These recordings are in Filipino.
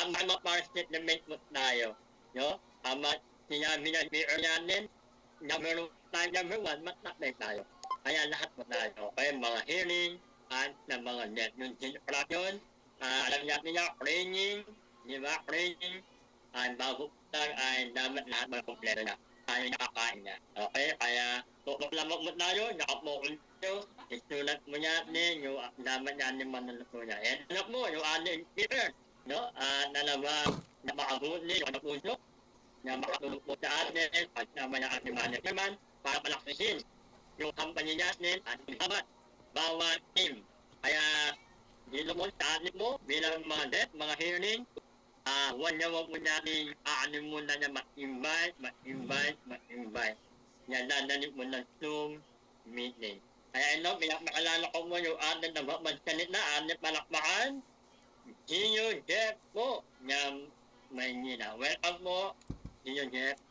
may ma-statement mo tayo. No? Sinabi na ni Erlanen, number 1, matapay tayo. Kaya lahat mo tayo. Kaya mga hearing, at ng mga net. Yung instruction, alam natin niya, training, di ba? Training, bago lang ay dapat lahat magkumpleto na. Tayo nakakain na. Okay? Kaya, lamang mo tayo, nakapokol nyo, isulat mo natin, yung dapat natin manunod niya. And anak mo, yung ating speaker, no? Na makahuli, yung puso, na makatulog po sa atin, at naman ang ating management, para palaksasin yung company natin at habat bawat team. Kaya, dito mo sa atin mo, bilang mga debt, mga hearing, huwag po natin aanin muna na mag-invite. Yan, dadalit mo ng Zoom meeting. Kaya makalala ko mo yung atin na magsalit na, atin palakpakan, Senior Jeff po, ng Maynila. Welcome po, Senior Jeff.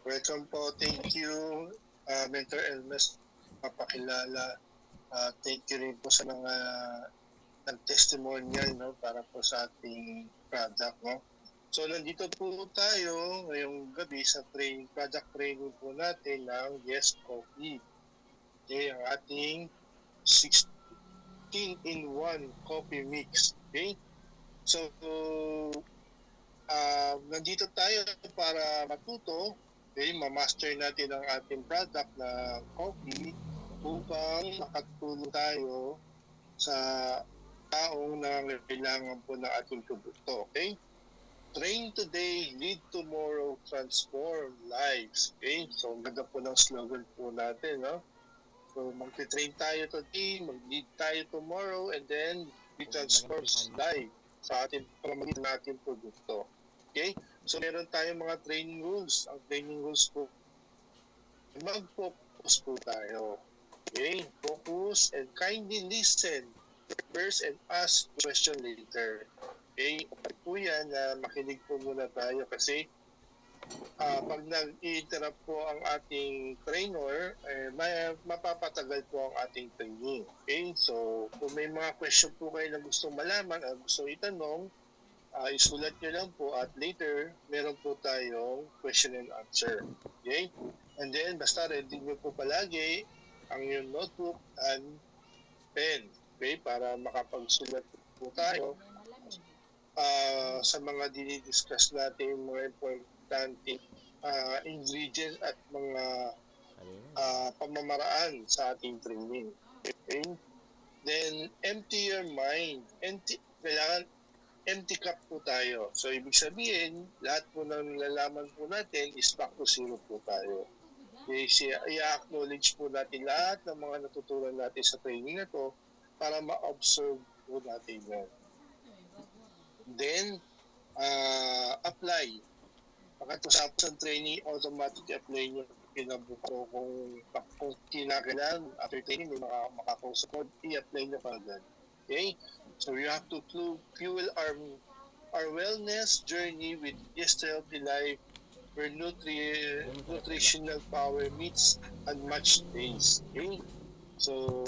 Welcome po. Thank you, Mentor Elmes, papakilala. Thank you rin po sa mga nag-testimonial, no, para po sa ating product. No? So, nandito po tayo ngayong gabi sa product training po natin ng Yes Coffee. Okay, ang ating 16-in-1 coffee mix. Okay? So, nandito tayo para matuto, okay, ma-master natin ang ating product na coffee upang makatulong tayo sa taong nangangailangan po ng ating produkto. Okay? Train today, lead tomorrow, transform lives. Okay? So, ang ganda po ng slogan po natin, no? So, mag-train tayo today, mag-lead tayo tomorrow, and then we transform life sa ating pamamagitan ng ating produkto. Okay? So, meron tayong mga training rules. Ang training rules po, mag-focus po tayo. Okay? Focus and kindly listen first and ask question later. Okay? Okay po yan na makinig po muna tayo kasi pag nag-i-interrupt po ang ating trainer, mapapatagal po ang ating training. Okay? So, kung may mga question po kayo na gustong malaman o gustong itanong, isulat nyo lang po at later, meron po tayong question and answer. Okay? And then, basta ready nyo po palagi ang yung notebook and pen. Okay? Para makapagsulat po tayo sa mga dinidiscuss natin, mga importante ingredients at mga pamamaraan sa ating training. Okay? Then, empty your mind. Kailangan empty cup po tayo. So, ibig sabihin, lahat po ng nilalaman po natin is back to zero po tayo. Okay? I-acknowledge po natin lahat ng mga natutunan natin sa training na to para ma-observe po natin yan. Then, apply. Pagkatapos ng training, automatic apply nyo kinabuko kung kinakailangan after training, may makakausap mo, i-apply nyo kagad. Okay? So, you have to fuel our wellness journey with Yes to Healthy Life where nutritional power meets unmatched days. Okay? So,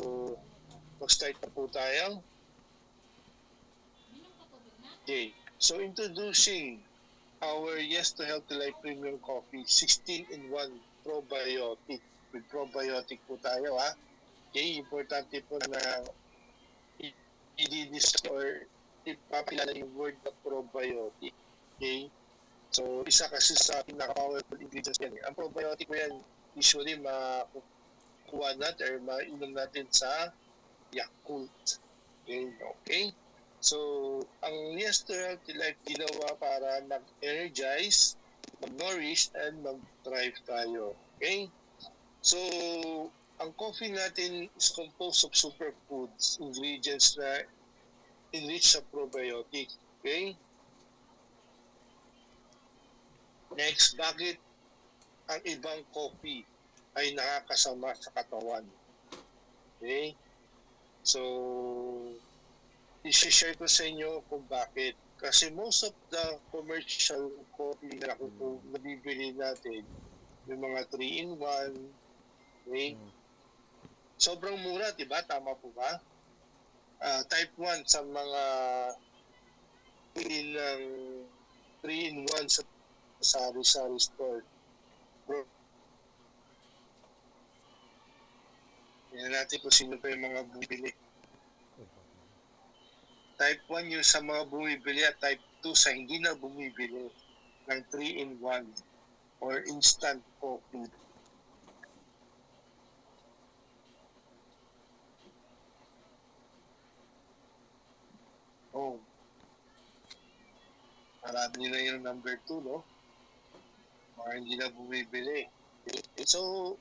mag-start na po tayo. Okay, so introducing our Yes to Healthy Life Premium Coffee 16-in-1 probiotic. With probiotic po tayo, ha? Okay, importante po na i-dis or ipapilala yung word na probiotic. Okay, so isa kasi sa pinaka-powerful ingredients yan. Ang probiotic po yan, usually makukuha natin or mainom natin sa Yakult. Okay? So, ang Yes to Healthy Life ginawa para mag-energize, mag-nourish, and mag-thrive tayo. Okay? So, ang coffee natin is composed of superfoods, ingredients na enriched sa probiotic. Okay? Next, bakit ang ibang coffee ay nakakasama sa katawan? Okay? So, i-share ko sa inyo kung bakit. Kasi most of the commercial coffee na nabibili natin, yung mga 3-in-1, okay? Sobrang mura, diba? Tama po ba? Type 1 sa mga bili ng 3-in-1 sa sari-sari store. Bro, tingnan natin kung sino pa yung mga bumibili. Type 1 yung sa mga bumibili at type 2 sa hindi na bumibili ng 3-in-1 or instant coffee. Oh, marami na yung number 2, no? Mga hindi na bumibili. Okay? So,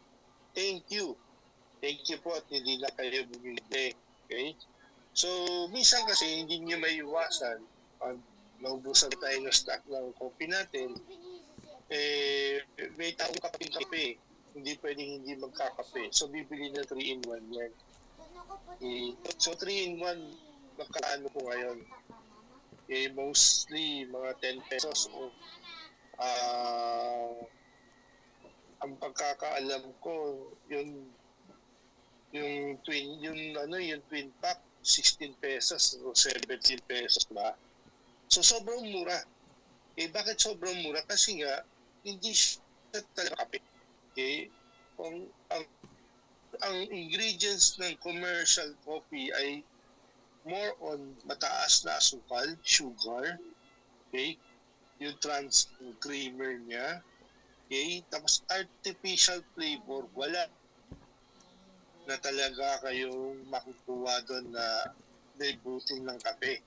thank you. Thank you po at hindi na kayo bumibili. Okay? So, minsan kasi hindi nyo may iwasan pag naubusan tayo ng stock ng coffee natin, may taong kape. Hindi pwedeng hindi magkakape. So, bibili na 3-in-1 yan. So, 3-in-1, magkano po ngayon? Mostly, mga 10 pesos o ang pagkakaalam ko, yung twin pack, 16 pesos o 17 pesos ba? So, sobrang mura. Bakit sobrang mura? Kasi nga, hindi siya talaga kape. Okay? Kung ang ingredients ng commercial coffee ay more on mataas na asukal, sugar, okay? Yung trans creamer niya, okay? Tapos artificial flavor, wala na talaga kayong makukuha doon na diluting ng kape.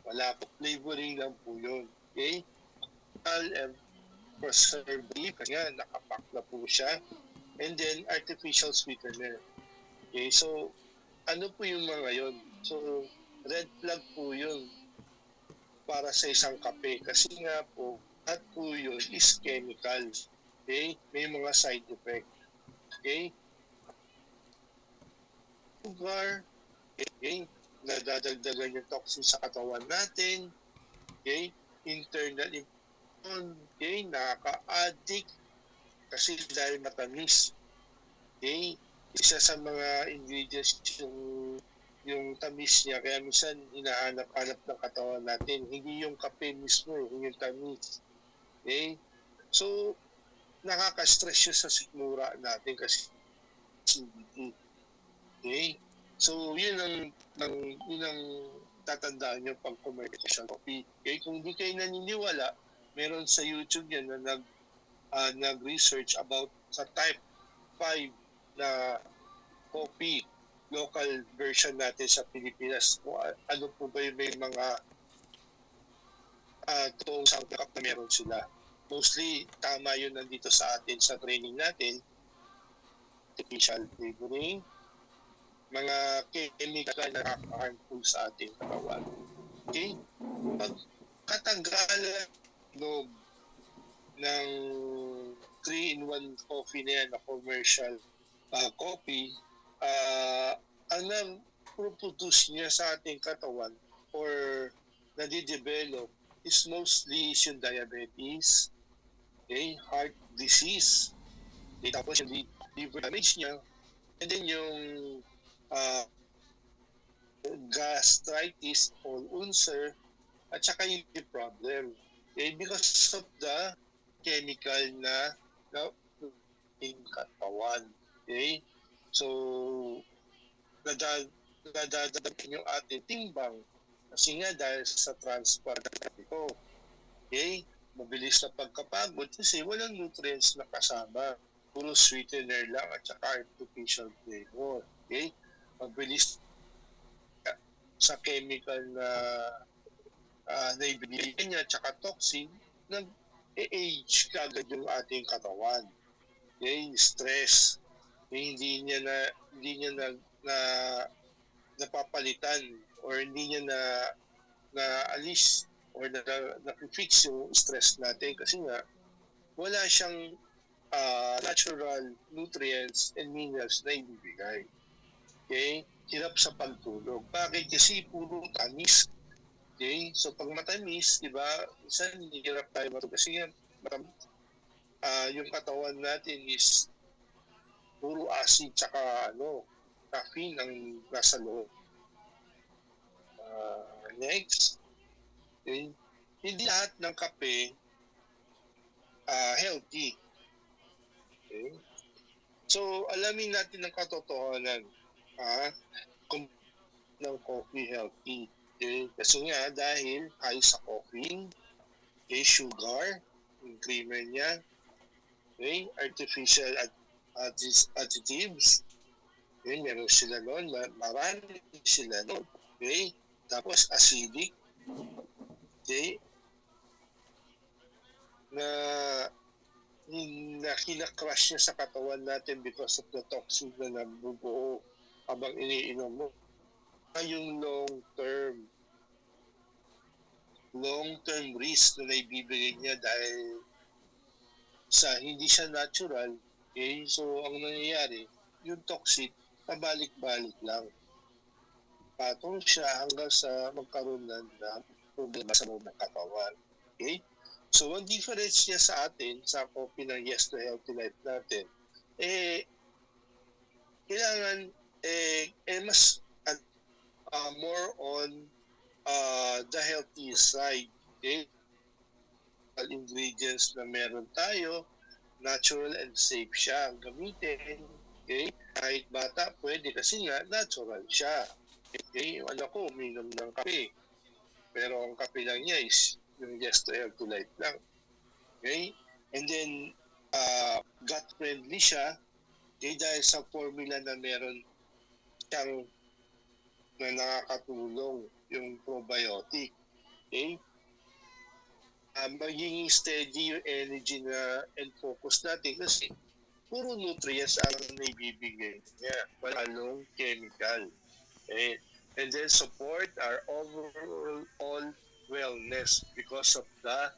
Wala po, flavoring lang po yun. Okay? And preservative, kaya nakapack na po siya. And then, artificial sweetener. Okay? So, ano po yung mga yun? So, red flag po yun para sa isang kape. Kasi nga po, at po yun is chemical. Okay? May mga side effect. Okay? Sugar, okay? Nadadagdagan yung toxin sa katawan natin. Okay? Internal infection, okay? Nakaka-addict kasi dahil matamis. Okay? Isa sa mga ingredients yung tamis niya, kaya minsan hinahanap-hanap ng katawan natin. Hindi yung kape mismo, yung tamis. Okay? So, nakaka-stress yun sa sikmura natin kasi CBD. Okay? So, yun ang tatandaan nyo pag commercial coffee. Okay? Kung hindi kayo naniniwala, meron sa YouTube yan na nag-research about sa type 5 na coffee, local version natin sa Pilipinas. Kung ano po ba yung may mga toong sangkap na meron sila. Mostly, tama yun nandito sa atin sa training natin. Artificial flavoring, mga chemical na nakaka-harmful sa ating katawan. Okay? Pagkatanggalan ng 3-in-1 coffee na yan, na commercial coffee, ang nag-produce niya sa ating katawan or nadidevelop is mostly yung diabetes, okay, heart disease, okay, tapos yung liver damage niya, and then yung gastritis or ulcer, at saka yung problem. Okay, because of the chemical na in katawan. Okay? So, nadadagdagan yung ating timbang kasi nga dahil sa transport ko. Okay? Mabilis na pagkapagod kasi walang nutrients na kasama. Puro sweetener lang at saka artificial flavor. Okay? Mabilis sa chemical na naibigay niya at saka toxin, nag-age kagad yung ating katawan. Okay? Stress. Hindi niya na napapalitan or hindi niya na alis or na-fix yung stress natin kasi nga wala siyang natural nutrients and minerals na ibibigay. Okay? Hirap sa pagtulog. Bakit? Kasi puro tamis. Okay? So pag matamis, di ba, minsan hirap tayo matulog kasi nga yung katawan natin is puro acid tsaka caffeine ang nasa loob. Next. Okay? Hindi lahat ng kape healthy. Okay? So, alamin natin ang katotohanan. Kung ng coffee healthy. Okay? Kasi nga, dahil high sa coffee, okay, sugar, yung creamer niya, okay, artificial additives, okay, meron sila noon, marami sila noon. Okay? Tapos acidic, okay, na kinakrush niya sa katawan natin because of the toxin na nabubuo habang iniinom mo. Yung long-term risk na naibibigay niya dahil sa hindi siya natural, okay? So, ang nangyayari, yung toxic, pabalik-balik lang. Patong siya hanggang sa magkaroon ng problema sa loob ng katawan. Okay? So, ang difference niya sa atin, sa coffee ng Yes to Healthy Life natin, kailangan, mas more on the healthy side. Okay? Ingredients na meron tayo, natural and safe siya ang gamitin. Okay? Kahit bata, pwede kasi nga natural siya. Okay? Yung anak ko, uminom ng kape. Pero ang kape lang niya is yung Yes to Healthy Life lang. Okay? And then, gut-friendly siya. Okay? Dahil sa formula na meron siyang na nakakatulong yung probiotic. Okay? Magiging steady yung energy na and focus natin kasi puro nutrients ang naibibigay niya. Walang chemical. Okay? And then support our overall wellness because of the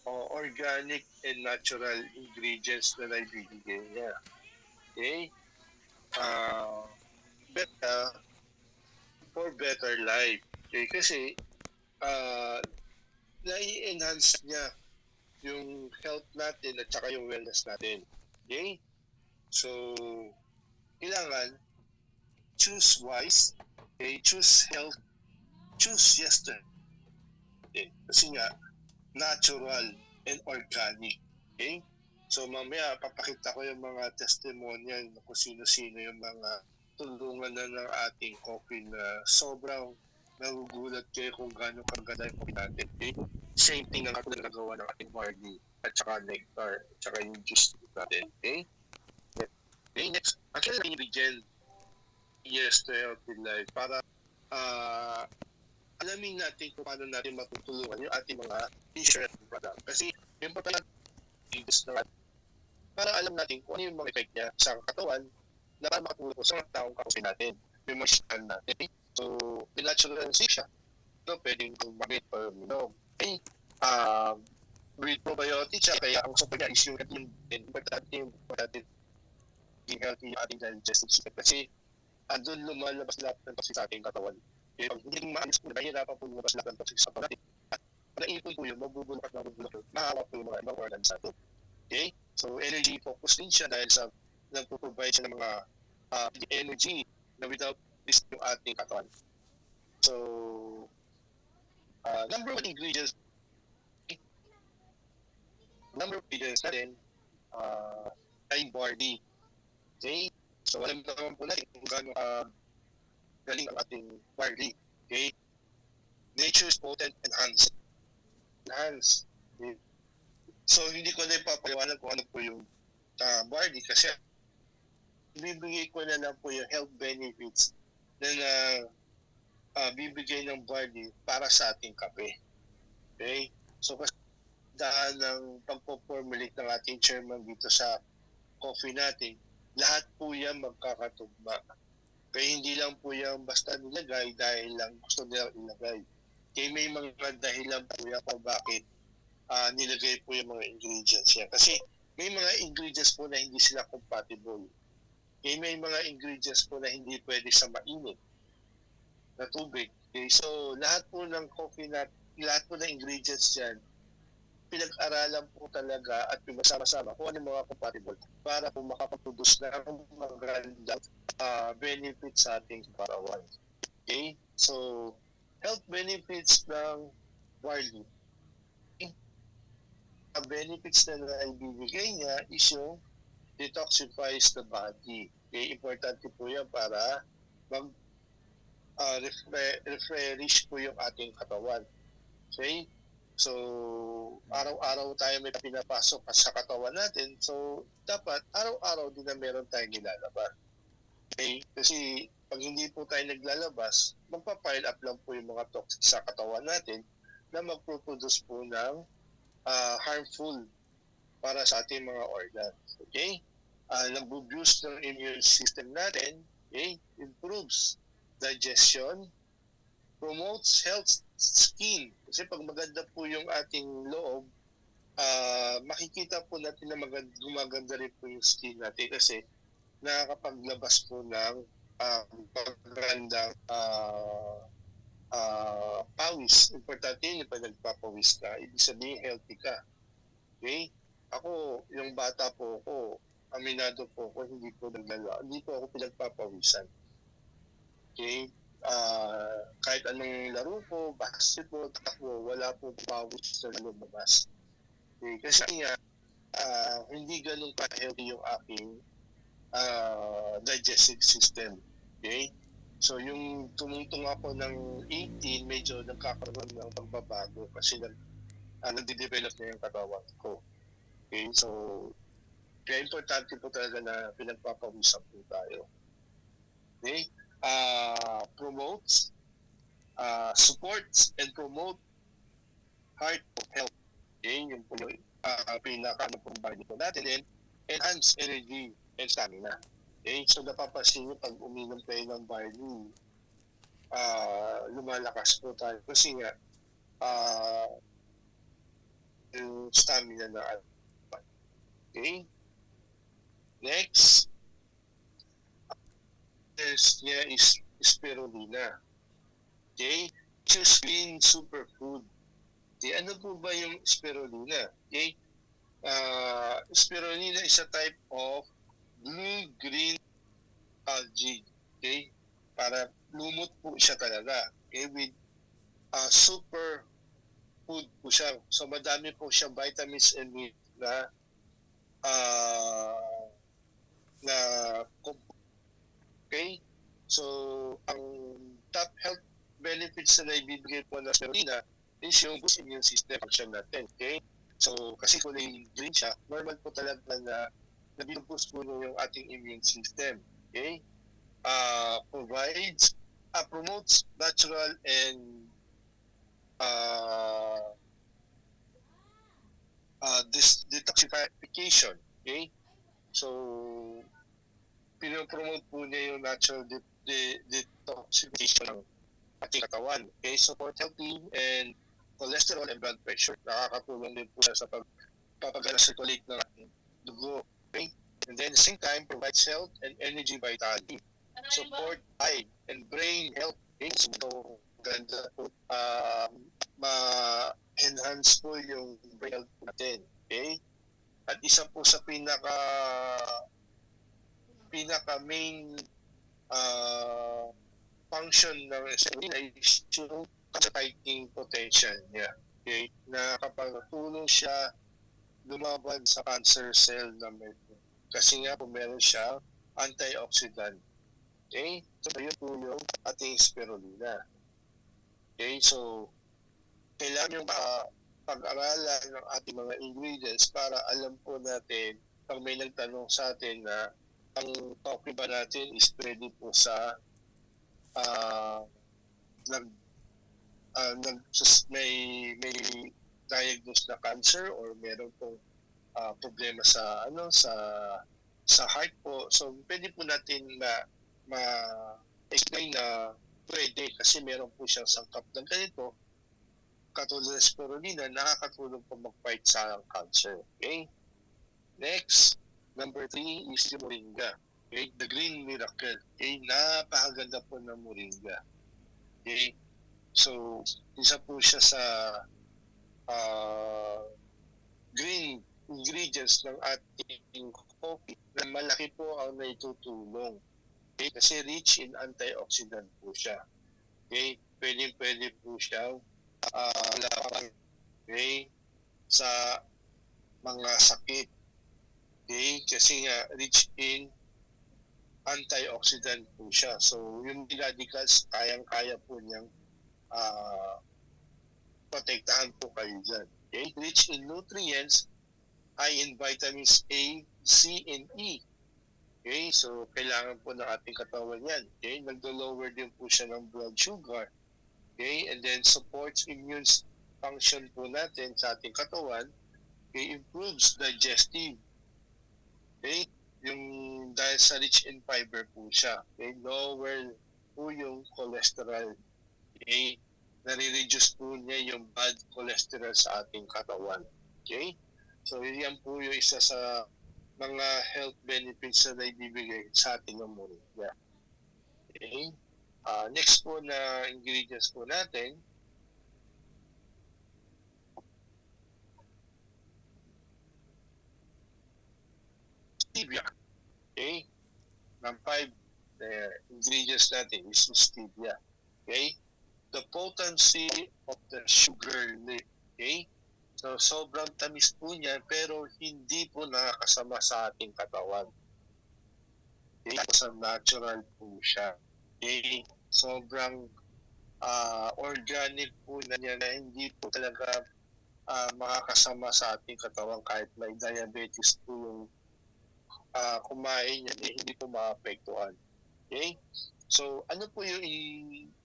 organic and natural ingredients na naibibigay niya. Okay? For better life. Okay? Kasi nai-enhance niya yung health natin at saka yung wellness natin. Okay? So, kailangan choose wise, okay? Choose health, choose yesterday. Okay? Kasi nga, natural and organic. Okay? So, mamaya, papakita ko yung mga testimonial na kung sino-sino yung mga tulungan na ng ating coffee na sobrang nagugulat kayo kung gano'ng kaganda yung coffee natin. Okay? Same thing na ako nagagawa ng ating barley at saka nectar at saka yung juice natin. Okay? Okay, next. Actually, ingredient Yes to Healthy Life para alamin natin kung paano natin matutulungan yung ating mga t-shirt product. Kasi yung importante na para alam natin kung ano yung mga effect niya sa katawan na para makatulong po sa mga taong kakusin natin, yung mga scan natin. So, natural and safe siya. So, pwedeng gumamit or minom. Okay? With probiotics siya, kaya ang support niya is yung importante yung healthy yung ating digestive system. Kasi doon lumalabas lahat ng toxic sa ating katawan. Okay? Pag hindi maalis po, nahihirapan po lumabas lahat ng toxic sa katawan natin. At naipon po yun, mabubulok at mabubulok. Mahawa po yung mga ibang organs sa atin. Okay? So, energy focus din siya dahil sa nagpo-provide siya ng mga energy na without this yung ating katawan. So, number one ingredients natin ay barley. Okay? So, alam naman po natin kung gaano galing ang ating barley. Okay? Nature's potent enhance. Okay? So, hindi ko na ipapaliwanag kung ano po yung barley kasi bibigay ko na lang po yung health benefits na bibigay ng barley para sa ating kape. Okay? So, kasi dahil ng pagpo-formulate ng ating chairman dito sa coffee natin, lahat po yan magkakatugma. Kaya hindi lang po yan basta nilagay dahil lang gusto nila ilagay. Kaya may mga dahilan po yan kung bakit nilagay po yung mga ingredients yan. Kasi may mga ingredients po na hindi sila compatible. Kaya may mga ingredients po na hindi pwede sa mainit na tubig. Okay? So lahat po ng coffee lahat po ng ingredients dyan, pinag-aralan po talaga at pinasama-sama kung ano mga compatible para po makapag-produce ng magandang benefits sa ating katawan. Okay? So, health benefits ng barley. Ang benefits na naibibigay niya is yung detoxifies the body. Okay, importante po yan para mag refresh po yung ating katawan. Okay? So, araw-araw tayo may pinapasok sa katawan natin. So, dapat araw-araw din na meron tayong nilalabas. Okay? Kasi pag hindi po tayo naglalabas, magpa-pile up lang po yung mga toxic sa katawan natin na magpo-produce po ng harmful para sa ating mga organs. Okay? Nag-boost ng immune system natin. Okay? Improves digestion, promotes health skin. Kasi pag maganda po yung ating loob, makikita po natin na gumaganda rin po yung skin natin kasi nakakapaglabas po ng magandang pawis. Importante yun pag nagpapawis ka. Ibig sabihin healthy ka. Okay? Ako, yung bata po ako, aminado po ako, hindi po ako pinagpapawisan. Okay? Kahit anong laro ko, basketball, takbo, wala po pawis na lumabas. Okay? Kasi nga, hindi ganun ka-healthy yung aking digestive system. Okay? So, yung tumutong ako ng 18, medyo nagkakaroon ng pagbabago kasi nagde-develop na yung katawan ko. Okay? So, kaya importante po talaga na pinagpapawisan po tayo. Okay? Promotes, supports, and promote heart health. Okay? Yun po yung pinaka-ano po natin. And enhance energy and stamina. Okay? So, napapansin nyo pag uminom kayo ng barley, lumalakas po tayo. Kasi nga, yung stamina na okay? Next, niya is spirulina. Okay? Which is green superfood. Okay? Ano po ba yung spirulina? Okay? Spirulina is a type of blue-green algae. Okay? Para lumot po siya talaga. Okay? With super food po siya. So madami po siya vitamins and minerals na okay? So ang top health benefits na ibibigay po ng spirulina is yung boost immune system function natin. Okay? So kasi kulay green siya, normal po talaga na nabiboost po yung ating immune system. Okay? Promotes natural and detoxification. Okay? So, pinopromote po niya yung natural detoxification ng ating katawan. Okay? Support healthy and cholesterol and blood pressure. Nakakatulong din po sa pagpapag-circulate ng ating dugo. Okay? And then at the same time, provides health and energy vitality. Support eye and brain health. Okay? So, ganda po. Ma-enhance po yung brain health natin. Okay? At isa po sa pinaka main function ng spirulina is yung fighting potential niya. Okay? Na kapag tulong siya lumaban sa cancer cell na meron. Kasi nga po meron siya antioxidant. Okay? So yun po yung ating spirulina. Okay? So kailangan yung pag-aralan ng ating mga ingredients para alam po natin pag may nagtanong sa atin na ang coffee ba natin is ready po sa may diagnose na cancer or meron pong problema sa heart po. So pwede po natin explain na pwede kasi meron po siyang sangkap ng ganito katulad ng spirulina, nakakatulong po mag-fight sa cancer. Okay? Next, number 3 is yung moringa. Okay? The green miracle. Okay? Napakaganda po ng moringa. Okay? So, isa po siya sa green ingredients ng ating coffee na malaki po ang naitutulong. Okay? Kasi rich in antioxidant po siya. Okay? Pwede po siya laban, okay, sa mga sakit. Okay? Kasi nga, rich in antioxidant po siya. So, yung radicals, kayang-kaya po niyang protektahan po kayo dyan. Okay? Rich in nutrients, high in vitamins A, C, and E. Okay? So, kailangan po ng ating katawan yan. Okay? Nagdo-lower din po siya ng blood sugar. Okay? And then, supports immune function po natin sa ating katawan. Okay? Improves digestive. Okay? Yung dahil sa rich in fiber po siya. Okay? Lower po yung cholesterol. Okay? Nare-reduce po niya yung bad cholesterol sa ating katawan. Okay? So, yan po yung isa sa mga health benefits na naibibigay sa ating ng Moringa. Okay? Next po na ingredients po natin, stevia. Okay? Ng 5 ingredients natin is stevia. Okay? The potency of the sugar leaf. Okay? So, sobrang tamis po niya pero hindi po nakakasama sa ating katawan. Okay? So, natural po siya. Okay? Sobrang organic po na niya na hindi po talaga makakasama sa ating katawan kahit may diabetes po yung kumain niya, hindi po maapektuhan. Okay? So, ano po yung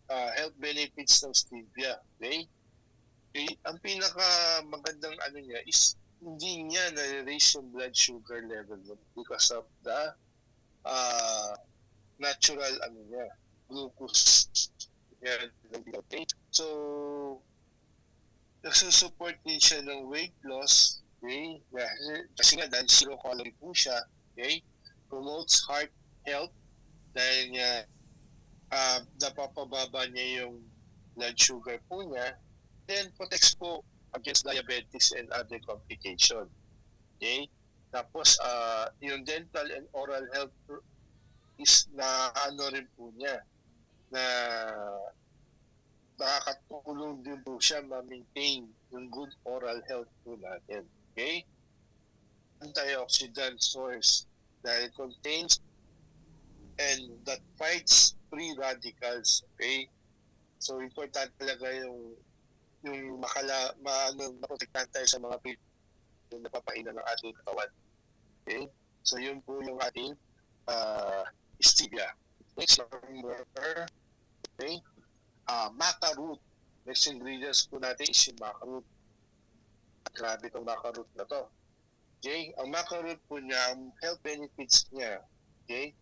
health benefits ng stevia? Okay? Okay? Ang pinaka magandang ano niya is hindi niya na-raise yung blood sugar level because of the natural ano niya, glucose. Yan. Okay? So, nagsusupport din siya ng weight loss. Okay? Kasi nga dahil zero calorie po siya. Okay? Promotes heart health dahil niya napapababa niya yung blood sugar po niya. Then protects po against diabetes and other complications. Okay? Tapos yung dental and oral health is na ano rin po niya na nakakatulong din po siya ma-maintain yung good oral health po natin. Okay? Antioxidant source dahil contains and that fights free radicals. Okay? So, important talaga yung maprotektahan tayo sa mga yung napapaina ng ating katawan. Okay? So, yun po yung ating stevia. Next number, okay? Maca root. Next ingredients po natin is yung maca root. Grabe itong maca root na to. Okay? Ang maca root po niya, ang health benefits niya, okay?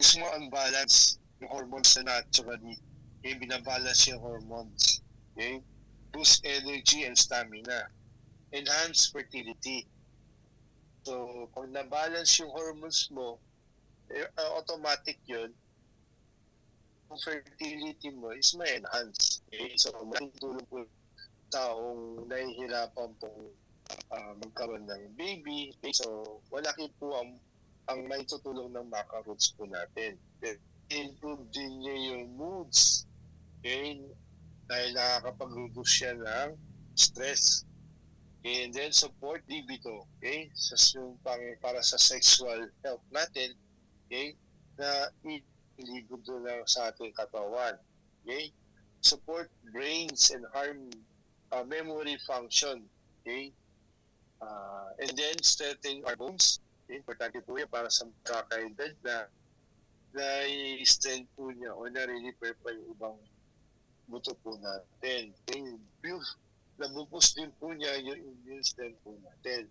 Is more unbalanced yung hormones na naturally. Okay? Binabalance yung hormones. Okay? Boost energy and stamina. Enhance fertility. So, pag na-balance yung hormones mo, automatic yun, yung fertility mo is ma-enhance. Okay? So, malaking tulong po taong nahihirapan pong magkaroon ng baby. Okay? So, malaki po ang may tutulong ng maca roots po natin. Improve din niya yung moods. Okay? Dahil nakakapag-reduce siya ng stress. Okay? And then support libido. Okay? Para sa sexual health natin. Okay? Na libido lang sa ating katawan. Okay? Support brains and memory function. Okay? And then strengthen our bones. Okay? Importante po yan para sa kakaedad na i-strength po niya o na-repair pa yung ibang buto po natin. Okay? Nabubus din po niya yung immune system po natin.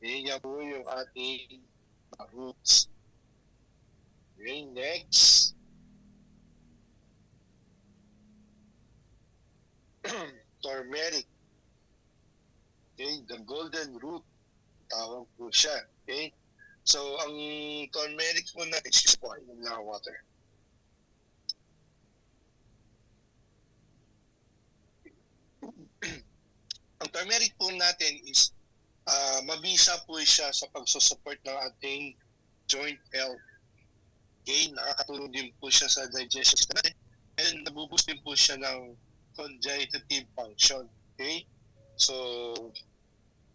Yan po yung ating roots. Okay, next. Turmeric. Okay, the golden root. Tawag po siya. Okay? So, ang turmeric po natin, excuse po, inom lang water. Ang turmeric po natin is mabisa po siya sa pagsusupport ng ating joint health. Okay, nakakatulong din po siya sa digestion system natin. and nabuboost din po siya ng cognitive function. Okay? So,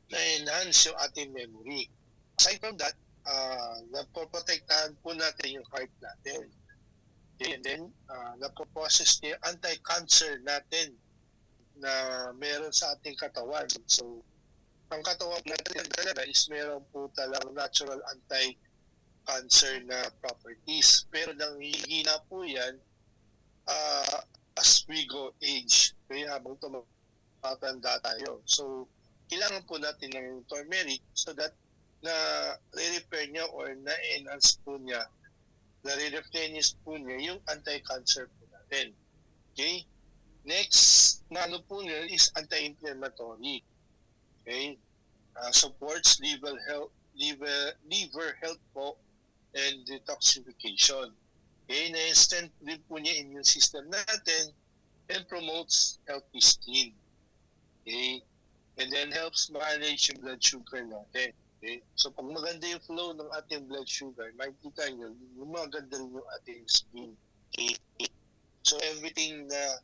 na-enhance yung ating memory. Aside from that, napoprotektahan po natin yung heart natin. Okay? And then, napoprocess niya yung anti-cancer natin na meron sa ating katawan. So, ang katawan natin talaga is meron po talagang natural anti-cancer na properties. Pero nanghihina po yan as we go age. Kaya habang tumatanda tayo. So, kailangan po natin ng turmeric so that na re-repair niya or na-enhance po niya, na-replenish po niya yung anti-cancer po natin. Okay? Next, na ano po niya is anti-inflammatory. Okay? Supports liver health po and detoxification. Okay? Na-extend din po niya immune system natin and promotes healthy skin. Okay? And then helps manage yung blood sugar natin. Okay? So pag maganda yung flow ng ating blood sugar, makikita nyo, maganda rin yung ating skin. Okay? So everything na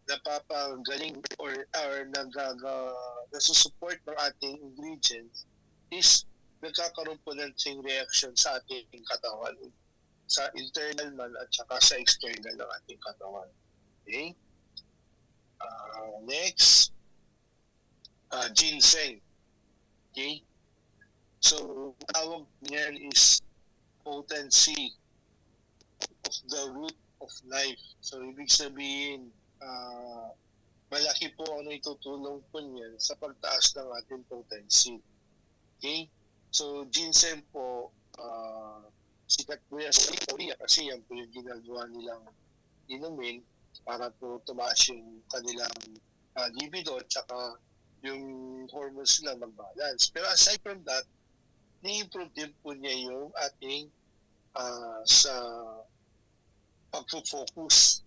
napapagaling or nasusupport ng ating ingredients is nagkakaroon po ng chain reaction sa ating katawan, sa internal man at saka sa external ng ating katawan. Okay? Next, ginseng. Okay? So, tawag niyan is potency of the root of life. So, ibig sabihin, malaki po ano itutulong po niyan sa pagtaas ng ating potency. Okay? So, ginseng po, sikat po yan sa Korea kasi yan po yung ginagawa nilang inumin para po tumaas yung kanilang libido at saka yung hormones nila mag-balance. Pero aside from that, ni-improve din po niya yung ating sa pag-focus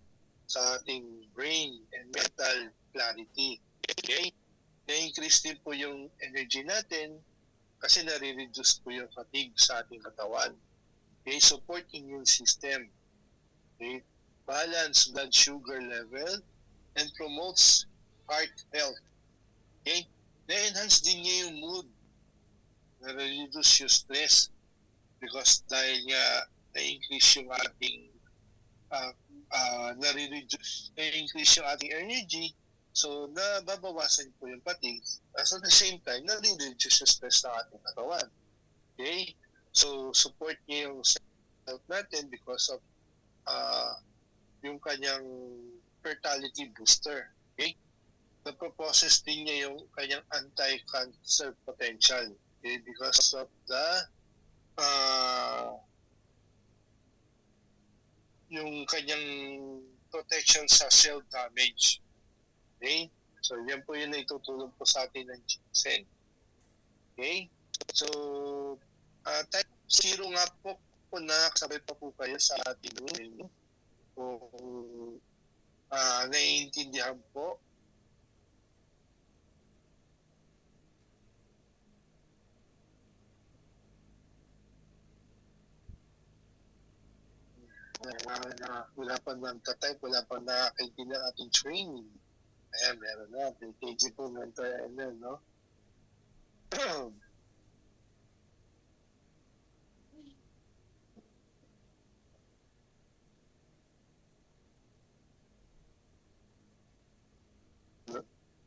sa ating brain and mental clarity. Okay? Na-increase din po yung energy natin kasi nare-reduce po yung fatigue sa ating katawan. Okay? Support immune system. Okay? Balance blood sugar level and promotes heart health. Okay? Na-enhance din niya yung mood. Na-reduce yung stress because dahil nga na-increase yung ating na-increase yung ating energy, so nababawasan po yung fatigue. At the same time, na-reduce yung stress ng ating katawan. Okay? So, support niya yung health natin because of yung kanyang fertility booster. Okay? Napoprocess din niya yung kanyang anti-cancer potential. Okay? Because of the yung kanyang protection sa cell damage. Okay? So, yan po yung naitutulong po sa atin ng ginseng. Okay? So, type 0 nga po na kasabay pa po kayo sa ating menu. Kung naiintindihan po. Wala pa nang-type, wala pa nakakaintindihan ating training. Ayan, meron na. Thank you po, Mentor Ellen, no?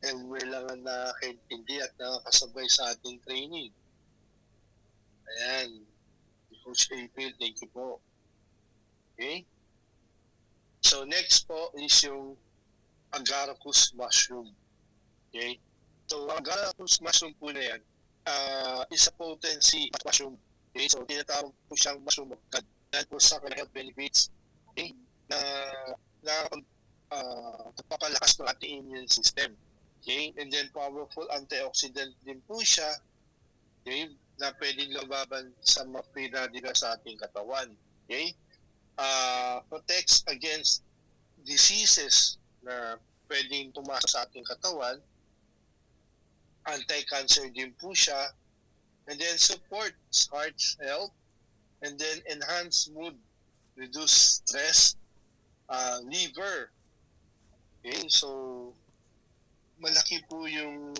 And we're lang ang nakakaintindi at nakakasabay sa ating training. Ayan. Coach April, thank you po. Okay? So, next po is yung agaricus mushroom. Okay? So, agaricus mushroom po na yan is a potency mushroom. Okay? So, tinatawag po siyang mushroom of God. Dahil po sa health benefits. Okay? Na papalakas ng ating immune system. Okay? And then, powerful antioxidant din po siya. Okay? Na pwedeng lababan sa mga free radicals sa ating katawan. Okay? Protects against diseases na pwedeng pumasok sa ating katawan. Anti-cancer din po siya. And then supports heart health. And then enhance mood reduce stress, liver. Okay, so malaki po yung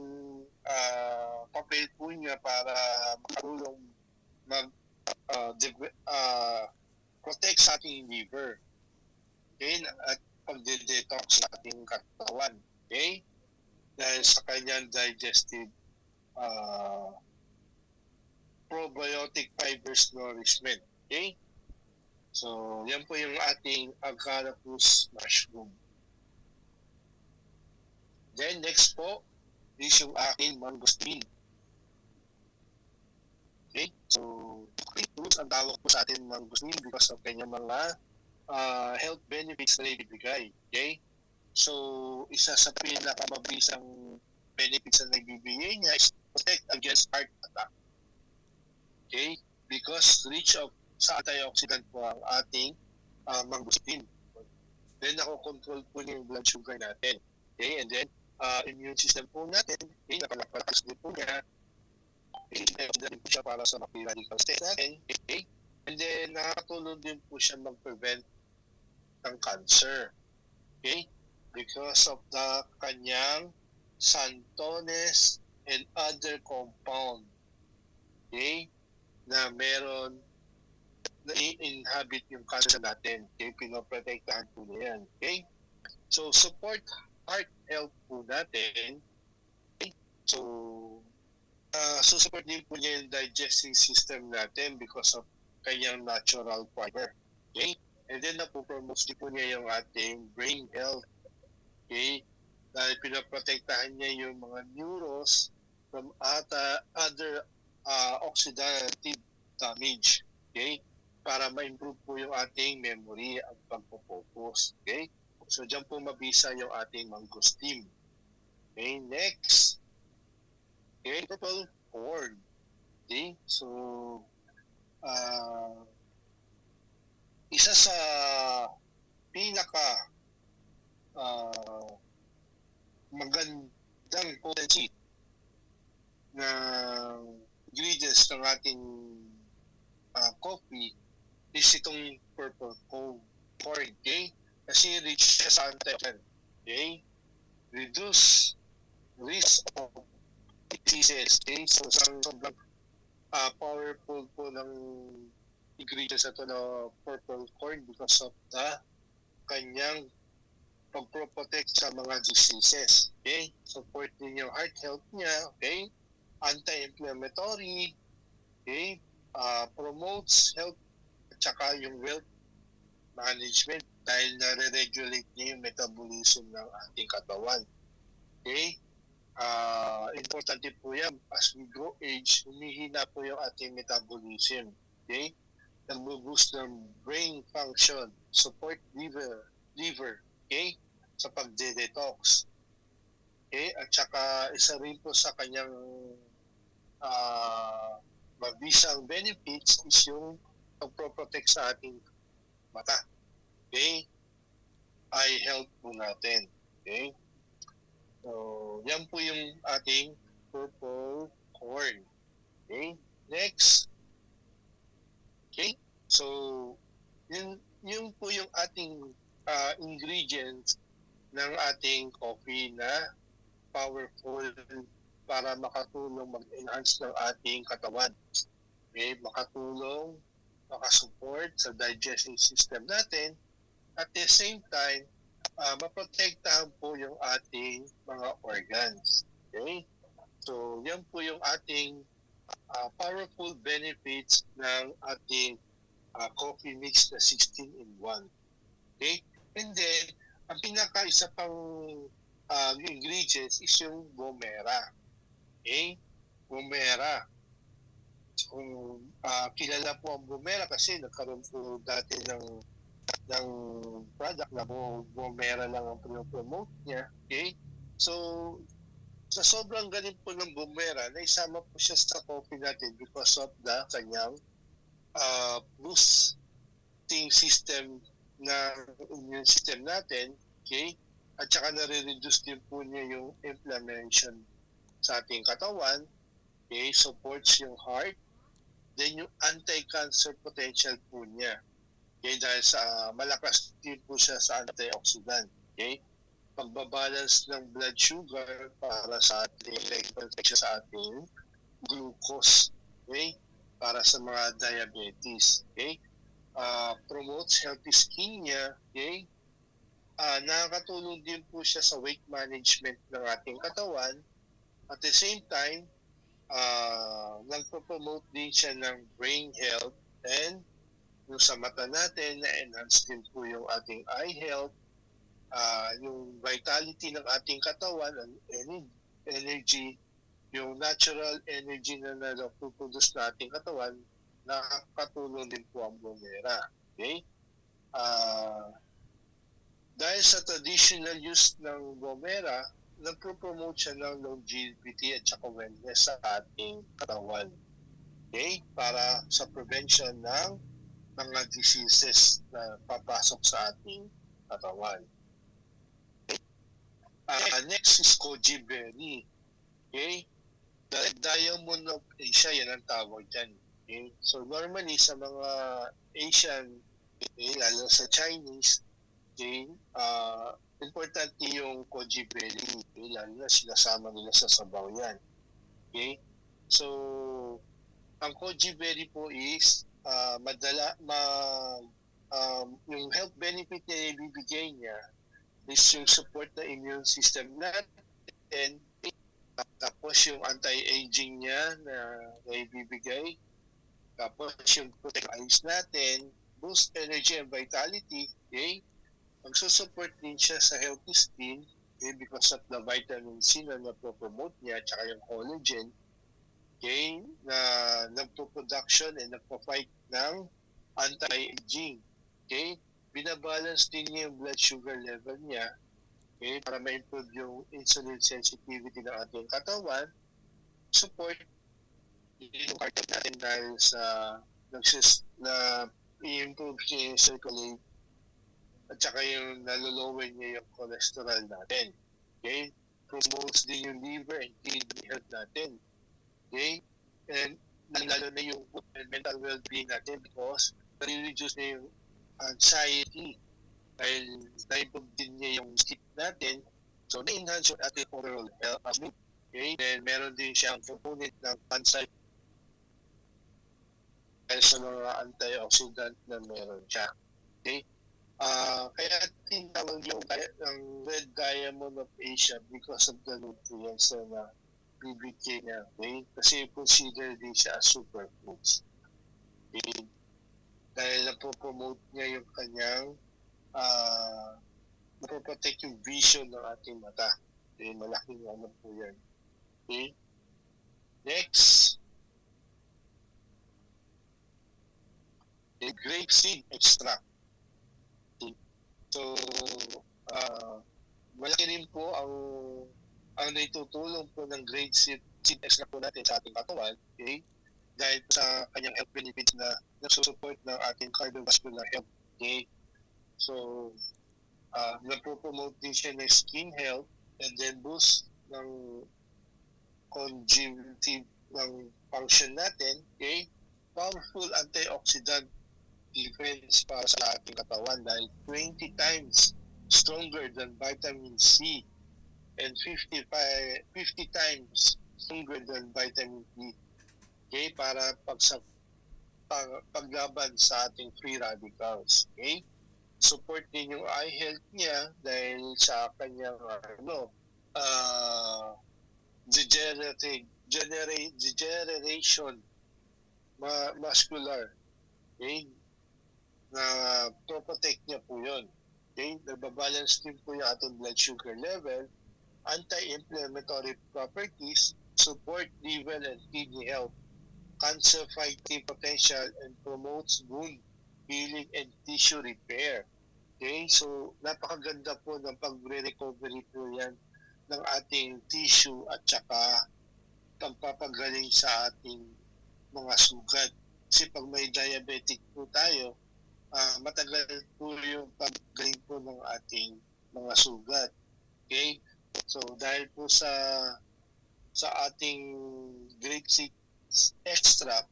papel po niya para makatulong mag protect sa ating liver. Okay, at pagde-detox sa ating katawan. Okay, dahil sa kanyang digestive probiotic fibers nourishment. Okay, so yan po yung ating agaricus mushroom. Then next po is yung aking mangosteen. Okay, so fruits ang tawag po sa atin mangosteen because of kanyang mga health benefits na ibibigay. Okay, so isa sa pinakamabisang benefits na nagbibigay niya is protect against heart attack. Okay, because rich of sa antioxidant po ang ating mangosteen. Then nako-control po niya yung blood sugar natin. Okay, and then immune system po natin, okay, napalapatas din po niya. Okay, din po siya para sa radical state natin. Okay, and then nakatulong din po siya mag-prevent ng cancer. Okay, because of the kanyang xanthones and other compound. Okay, na meron na i-inhabit yung cancer natin. Okay, pinoprotektahan po niya yan. Okay, so support heart health po natin. Okay, so support din po niya yung digestive system natin because of kanyang natural fiber. Okay, and then napopromote din po niya yung ating brain health. Okay, dahil pinoprotektahan niya yung mga neurons from other oxidative damage. Okay, para ma-improve po yung ating memory at pagpo-focus. Okay, so dyan po mabisa yung ating mangosteen. Okay, next. Okay, purple corn. Okay, so isa sa pinaka magandang potency na ingredients ng ating coffee is itong purple corn. Okay, kasi rich siya sa antioxidant. Okay, reduce risk of diseases. Okay, so sobrang powerful po ng ingredients na ito na purple corn because of the kanyang pag-protect sa mga diseases. Okay, support din yung heart health niya. Okay, anti-inflammatory. Okay, promotes health at saka yung wealth management dahil nare-regulate niya yung metabolism ng ating katawan. Okay, importante po yan, as we grow age, humihina po yung ating metabolism. Okay, nag-boost ng brain function, support liver, okay, sa pag-detox. Okay, at saka isa rin po sa kanyang mabisang benefits is yung pag-protect sa ating mata. Okay, eye health po natin. Okay, so yan po yung ating purple corn. Okay, next. Okay, so yun po yung ating ingredients ng ating coffee na powerful para makatulong mag-enhance ng ating katawan. Okay, makatulong, makasupport sa digestive system natin. At the same time, maprotektahan po yung ating mga organs. Okay, so yan po yung ating powerful benefits ng ating coffee mix na 16-in-1. Okay? And then, ang pinaka-isa pang ingredients is yung gomera. Okay? Gomera. So, kilala po ang gomera kasi nagkaroon po dati ng product na gomera lang ang promote niya. Okay? So, sa sobrang galing po ng gomera, naisama po siya sa coffee natin because of the kanyang boosting system na immune system natin, okay? At saka nare-reduce din po niya yung inflammation sa ating katawan, okay? Supports yung heart, then yung anti-cancer potential po niya. Okay, dahil sa malakas din po siya sa antioxidant. Okay? Pagbabalance ng blood sugar para sa ating siya sa ating glucose. Okay? Para sa mga diabetes. Okay? Promotes healthy skin niya. Okay? Nakakatulong din po siya sa weight management ng ating katawan. At the same time, nagpo-promote din siya ng brain health and yung sa mata natin, na-enhance din po yung ating eye health, yung vitality ng ating katawan, and energy, yung natural energy na napuproduce na ating katawan, nakakatulong din po ang Bomera. Okay? Dahil sa traditional use ng Bomera, nagpo-promote siya ng longevity at saka wellness sa ating katawan. Okay? Para sa prevention ng mga diseases na papasok sa ating katawan. Next is Koji berry. Okay? The diamond of Asia, yan ang tawag dyan. Okay? So normally sa mga Asian, lalo sa Chinese, okay, importante yung Koji berry. Okay? Lalo na sinasama nila sa sabaw yan. Okay? So, ang Koji berry po is yung health benefit na ibibigay niya is yung support na immune system natin, tapos yung anti-aging niya na ibibigay, tapos yung protect eyes natin, boost energy and vitality, okay? Magsusupport din siya sa healthy skin, okay? Because of the vitamin C na napopromote niya, tsaka yung collagen, okay? Na nagpo-production and nagpo-fight ng anti-aging, okay? Binabalance din niya yung blood sugar level niya, okay? Para ma-improve yung insulin sensitivity ng ating katawan, support yung heart natin dahil sa na i-improve niya yung circulate at saka yung nalolower niya yung cholesterol natin. Okay? Promotes din yung liver and kidney health natin. Okay? And lalo na yung mental well-being natin because nare-reduce na yung anxiety dahil na-improve din niya yung sleep natin. So, na-enhance yung ating overall health. Okay? Then, meron din siyang component ng anxiety dahil sa mga antioxidant na meron siya. Okay? Kaya tinawag yung red diamond of Asia because of the nutrients na bibigyan niya. Okay? Kasi consider din siya as superfoods. Okay? Dahil napopromote niya yung kanyang napoprotect yung vision ng ating mata. Okay? Malaking ano po yan. Okay? Next, the grapeseed extract. Okay? So, malaki rin po ang naitutulong po ng grapeseed extract po natin sa ating katawan. Okay? Dahil sa kanyang health benefits na nagsusupport ng ating cardiovascular health. Okay? So, napopromote din siya ng skin health and then boost ng conjunctive ng function natin. Okay? Powerful antioxidant defense para sa ating katawan dahil 20 times stronger than vitamin C and 50 times stronger than vitamin D. Okay? Para paglaban sa ating free radicals. Okay? Support din yung eye health niya dahil sa kanyang degeneration muscular. Okay? Na protect niya po yun. Okay? Nagbabalance din po yung ating blood sugar level, anti-inflammatory properties, support liver and kidney health, cancer fighting potential, and promotes wound healing and tissue repair. Okay? So, napakaganda po ng pag-recovery po yan ng ating tissue at saka pagpapagaling sa ating mga sugat. Kasi pag may diabetic po tayo, matagal po yung paggaling po ng ating mga sugat. Okay? So, dahil po sa ating grapeseed extract,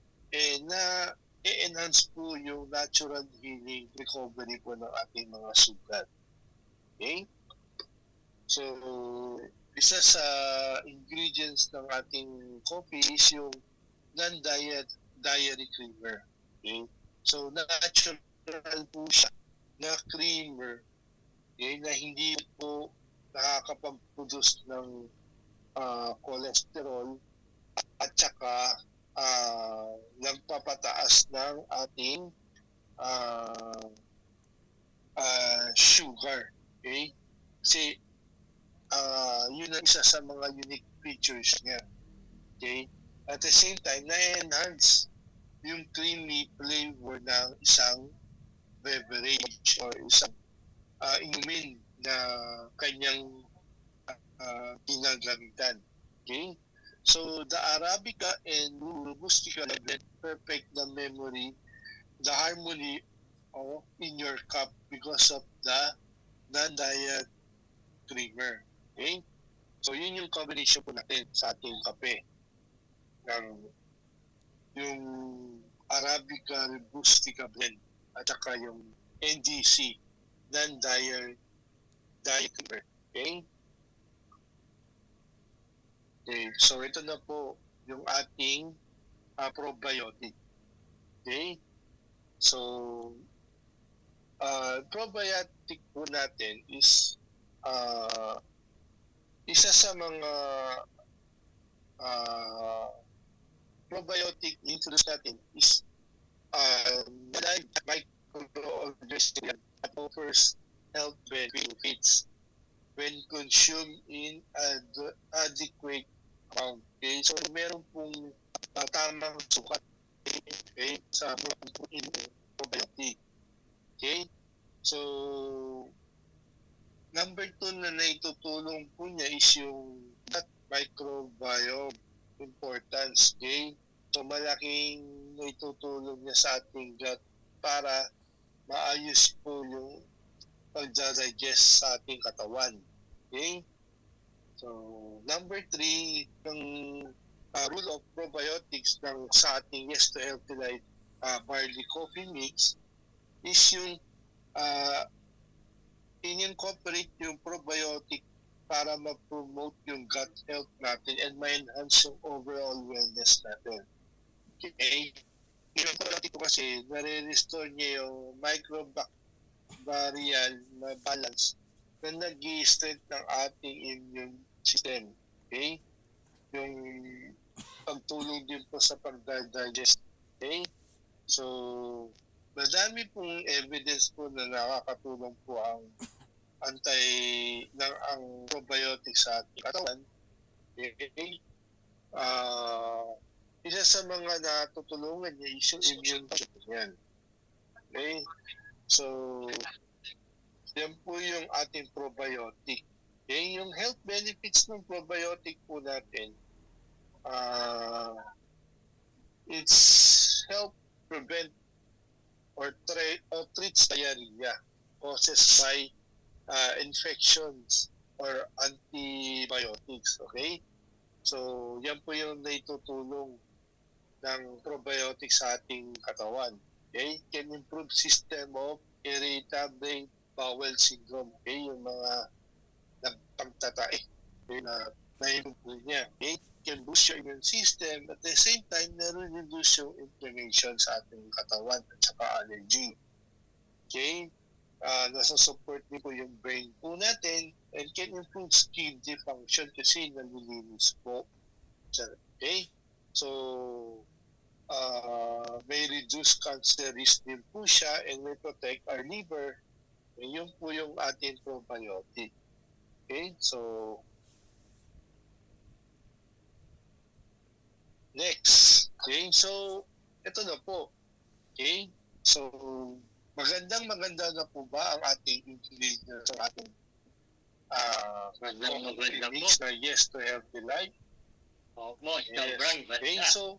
na i-enhance po yung natural healing recovery po ng ating mga sugat. Okay? So, isa sa ingredients ng ating coffee is yung non-dairy creamer. Okay? So, natural po siya na creamer, okay, na hindi po nakakapag-produce ng cholesterol at saka nagpapataas ng ating sugar. Okay? Kasi yun ang isa sa mga unique features niya. Okay? At the same time, na-enhance yung creamy flavor ng isang beverage or isang inumin na kanyang ginagamitan. Okay? So, the Arabica and Robustica blend perfect the memory, the harmony in your cup because of the non-diet creamer. Okay? So, yun yung combination po natin sa ating kape. Yung Arabica Robustica blend at saka yung NDC, non-diet creamer. Okay? Okay, so ito na po yung ating probiotic. Okay? So, probiotic po natin is isa sa mga probiotic introduce natin is live microorganism that offers health benefits when consumed in adequate amount. Okay? So, meron pong tamang sukat, okay, sa probiotic. Okay? So, number 2 na naitutulong po niya is yung gut microbiome importance. Okay? So, malaking naitutulong niya sa ating gut para maayos po yung pag-digest sa ating katawan. Okay? So, number 3, yung rule of probiotics ng sa ating Yes to Healthy Life barley coffee mix is yung in-incorporate yung probiotic para ma-promote yung gut health natin and ma-enhance yung overall wellness natin. Okay? Yung probiotic ko kasi nare-restore niya yung microbial na balance na nag-i-strength ng ating immune system. Okay? Yung pagtulong din po sa pag-digest. Okay? So, madami pong evidence po na nakakatulong po ang ang probiotic sa ating katawan. Okay? Isa sa mga natutulungan niya is yung immune system. Okay? So, yan po yung ating probiotic. Okay? Yung health benefits ng probiotic po natin, it's help prevent or treats diarrhea caused by infections or antibiotics. Okay? So, yan po yung naitutulong ng probiotics sa ating katawan. Okay? Can improve system of irritable bowel syndrome. Okay? Yung mga nagpagtatae. Okay? Na-improve niya. Okay? Can boost your immune system at the same time na-reduce yung inflammation sa ating katawan at saka allergy. Okay? Nasa-support din po yung brain po natin and can improve skin function kasi nalilinis po. Okay? So, may reduce cancer risk din po siya and may protect our liver. And yun po yung ating probiotic. Okay? So, next. Okay? So, ito na po. Okay? So, maganda na po ba ang ating ingredients sa ating Maganda po. mix na Yes to Healthy Life? Opo, Yes. sobrang Okay, basta. so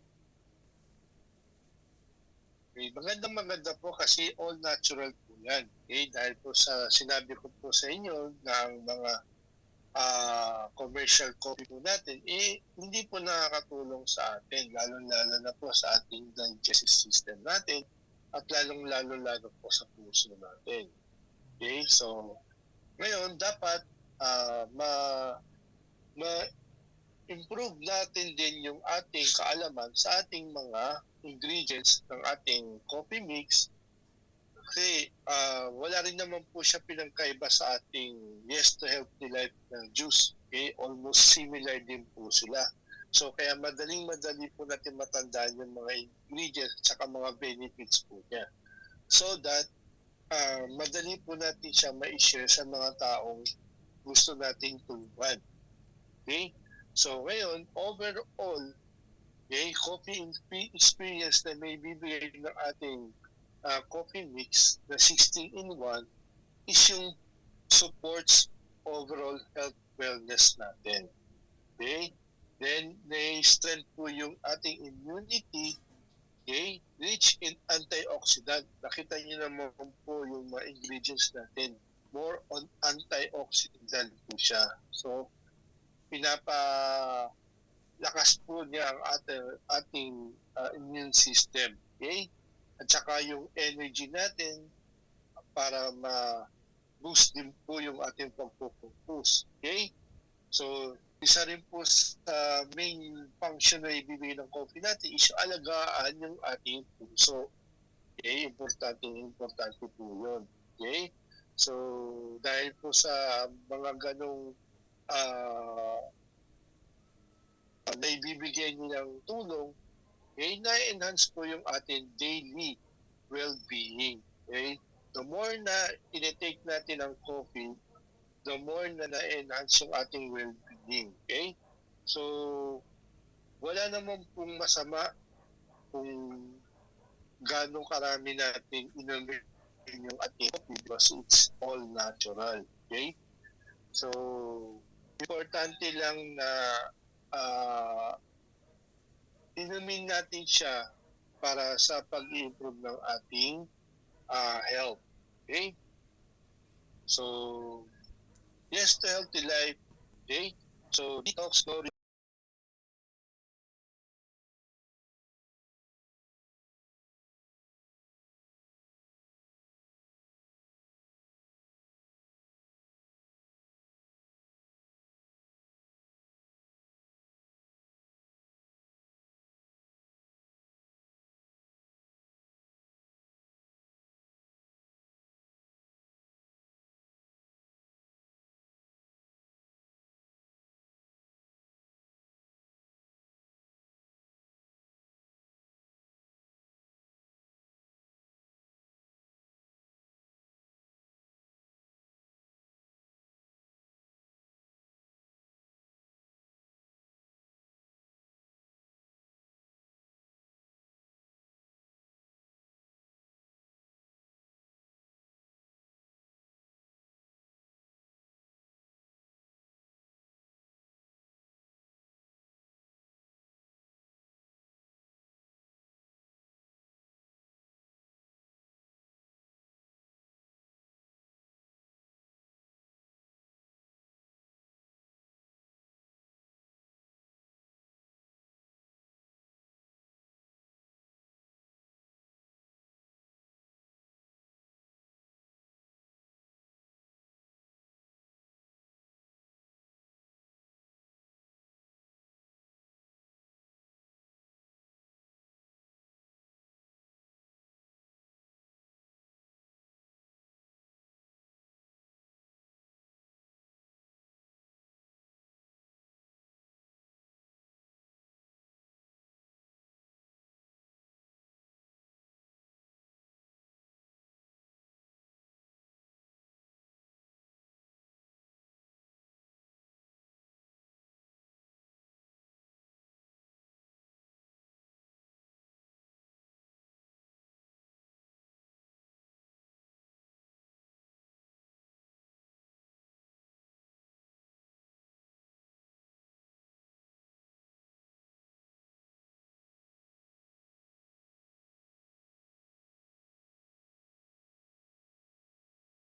maganda po kasi all natural po yan. Okay, dahil po sa sinabi ko po sa inyo na ang mga commercial coffee po natin, hindi po nakakatulong sa atin, lalong-lalo na po sa ating digestive system natin at lalong-lalo po sa puso natin. Okay? So, ngayon, dapat ma-improve natin din yung ating kaalaman sa ating mga ingredients ng ating coffee mix kasi wala rin naman po siya pinagkaiba sa ating Yes to Healthy Life na juice. Okay? Almost similar din po sila. So kaya madali po natin matandaan yung mga ingredients at saka mga benefits po niya. So that madali po natin siya ma-share sa mga taong gusto nating tulungan. Okay? So ngayon, overall, okay, coffee experience na may bibigay ng ating coffee mix na 16-in-1 is yung supports overall health wellness natin. Okay? Then, may strength po yung ating immunity, okay? Rich in antioxidant. Nakita niyo naman po yung mga ingredients natin. More on antioxidant po siya. So, pinapalakas po niya ang ating immune system. Okay? At saka yung energy natin para ma-boost din po yung ating pag-focus. Okay? So, isa rin po sa main function na ibibigay ng coffee natin is alagaan yung ating puso. Okay? Importante po yun. Okay? So, dahil po sa mga ganong na ibibigay nilang tulong, okay, na-enhance po yung ating daily well-being. Okay? The more na tinitake natin ang coffee, the more na na-enhance yung ating well-being. Okay? So, wala naman pong masama kung gano'ng karami natin inumin yung ating coffee because it's all natural. Okay? So, importante lang na inumin natin siya para sa pag-improve ng ating health. Okay? So, yes to healthy life. Okay? So, detox, no